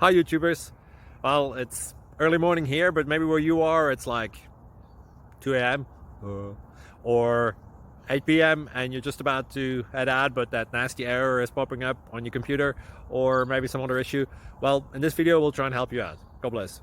Hi YouTubers. Well, it's early morning here, but maybe where you are it's like 2 a.m. or 8 p.m. and you're just about to head out, but that nasty error is popping up on your computer, or maybe some other issue. Well, in this video we'll try and help you out. God bless.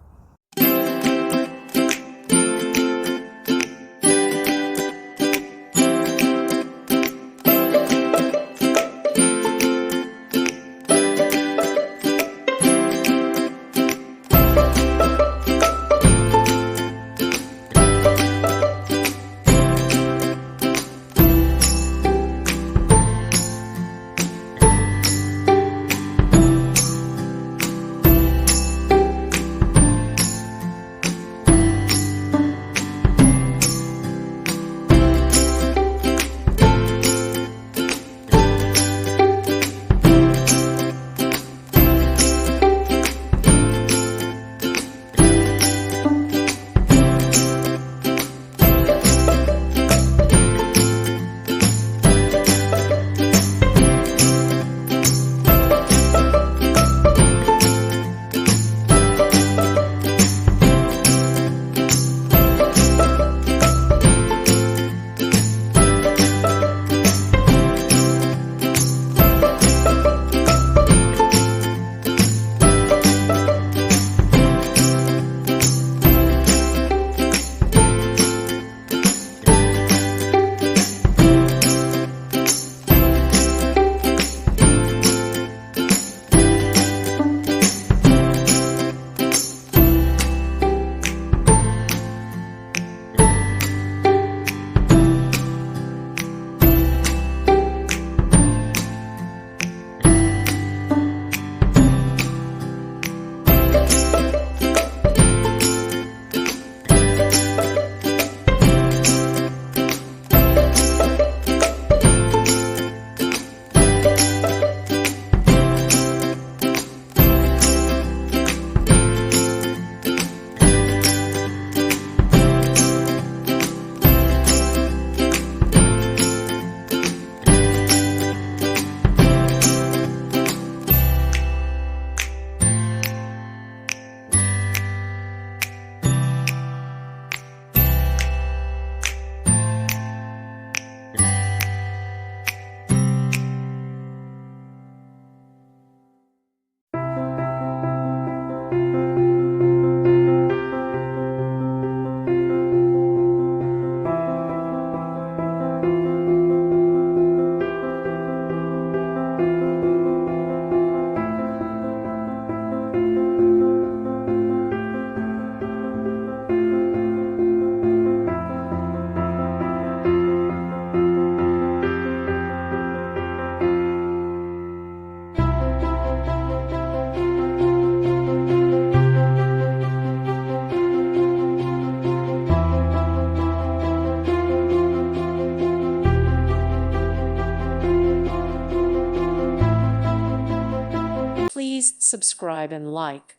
Please subscribe and like.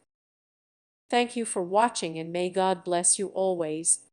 Thank you for watching, and may God bless you always.